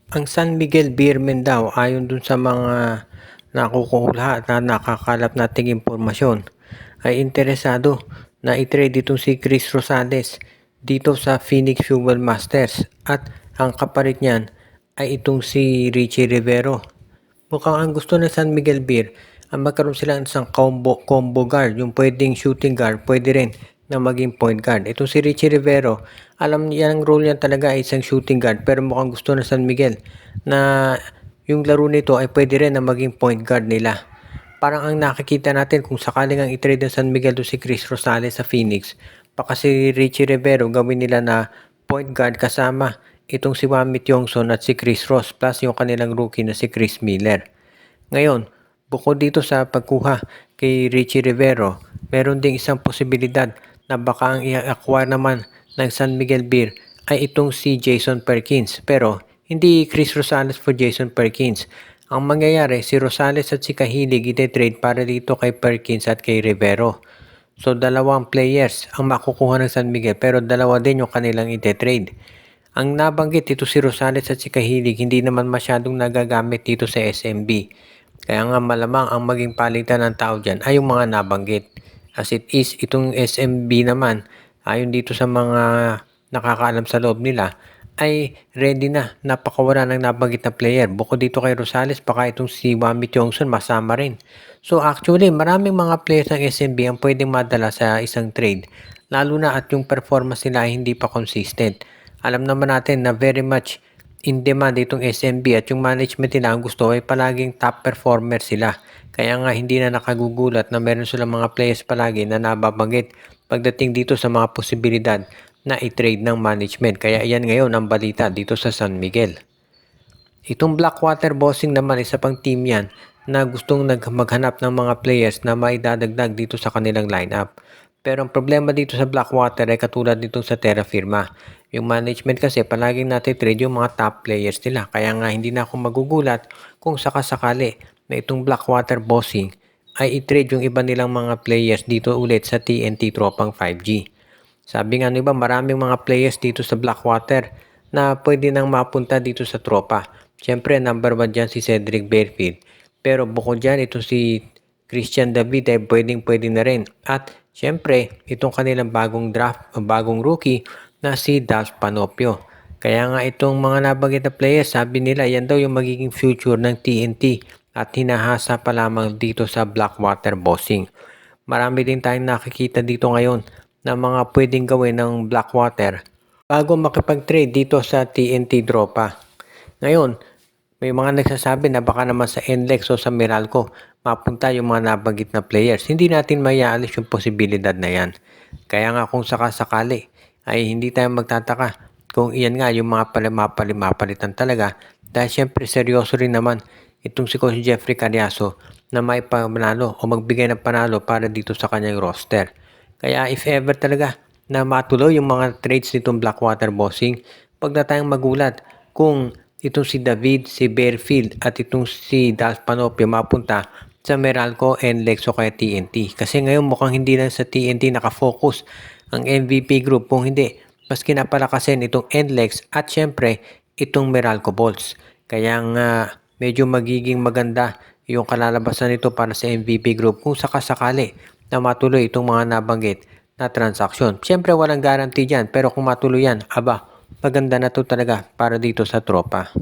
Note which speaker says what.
Speaker 1: Ang San Miguel Beermen daw ayon dun sa mga nakukuha na nakakalap nating impormasyon ay interesado na i-trade itong si Chris Rosales dito sa Phoenix Fuel Masters at ang kapalit niyan ay itong si Richie Rivero. Mukhang ang gusto ng San Miguel Beer ang magkaroon sila ng isang combo guard, yung pwedeng shooting guard, pwede rin na maging point guard. Itong si Richie Rivero, alam niya ang role niya talaga ay isang shooting guard, pero mukhang gusto ng San Miguel na yung laro nito ay pwede rin na maging point guard nila. Parang ang nakikita natin kung sakaling ang i-trade ng San Miguel to si Chris Rosales sa Phoenix, baka si Richie Rivero gawin nila na point guard kasama itong si Wamit Yongson at si Chris Ross plus yung kanilang rookie na si Chris Miller. Ngayon, bukod dito sa pagkuha kay Richie Rivero, meron ding isang posibilidad na baka ang i-acquire naman ng San Miguel Beer ay itong si Jason Perkins. Pero hindi Chris Rosales for Jason Perkins. Ang mangyayari, si Rosales at si Kahilig ite-trade para dito kay Perkins at kay Rivero. So dalawang players ang makukuha ng San Miguel pero dalawa din yung kanilang ite-trade. Ang nabanggit dito si Rosales at si Kahilig hindi naman masyadong nagagamit dito sa SMB. Kaya nga malamang ang maging palitan ng tao dyan ay yung mga nabanggit. As it is, itong SMB naman, ayon dito sa mga nakakaalam sa loob nila, ay ready na napakawala ng nabanggit na player. Bukod dito kay Rosales, baka itong si Wamit Yongson masama rin. So actually, maraming mga players ng SMB ang pwedeng madala sa isang trade. Lalo na at yung performance nila ay hindi pa consistent. Alam naman natin na very much in demand itong SMB at yung management nila ang gusto ay palaging top performer sila. Kaya nga hindi na nakagugulat na meron silang mga players palagi na nababanggit pagdating dito sa mga posibilidad na i-trade ng management. Kaya yan ngayon ang balita dito sa San Miguel. Itong Blackwater Bossing naman, isa pang team yan na gustong maghanap ng mga players na maidadagdag dito sa kanilang lineup. Pero ang problema dito sa Blackwater ay katulad nitong sa Terra Firma. Yung management kasi palaging natitrade yung mga top players nila. Kaya nga hindi na ako magugulat kung sakasakali na itong Blackwater Bossing ay i-trade yung iba nilang mga players dito ulit sa TNT Tropang 5G. Sabi nga iba, maraming mga players dito sa Blackwater na pwede nang mapunta dito sa tropa. Siyempre, number 1 dyan si Cedric Barefield. Pero bukod dyan, ito si Christian David ay pwedeng-pwede na rin. At siyempre, itong kanilang bagong draft o bagong rookie na si Dallas Panopio. Kaya nga itong mga nabanggit na players, sabi nila yan daw yung magiging future ng TNT at hinahasa pa lamang dito sa Blackwater Bossing. Marami din tayong nakikita dito ngayon na mga pwedeng gawin ng Blackwater bago makipag-trade dito sa TNT Dropa. Ngayon, may mga nagsasabi na baka naman sa NLEX o sa Meralco mapunta yung mga nabanggit na players. Hindi natin mayaalis yung posibilidad na yan. Kaya nga kung sakasakali ay hindi tayo magtataka kung iyan nga yung mga mapalitan talaga dahil syempre seryoso rin naman itong si Coach Jeffrey Cariaso na may panalo o magbigay ng panalo para dito sa kanyang roster. Kaya if ever talaga na matuloy yung mga trades nitong Blackwater Bossing, pag na tayong magulat kung itong si David, si Barefield at itong si Dallas Panopio mapunta sa Meralco, NLEX o kaya TNT. Kasi ngayon mukhang hindi lang sa TNT nakafocus ang MVP group, kung hindi mas kinapalakasin itong NLEX at syempre itong Meralco Bolts. Kaya nga medyo magiging maganda yung kalalabasan nito para sa MVP group kung sakasakali na matuloy itong mga nabanggit na transaksyon. Syempre walang guarantee dyan, pero kung matuloy yan, aba, maganda na to talaga para dito sa tropa.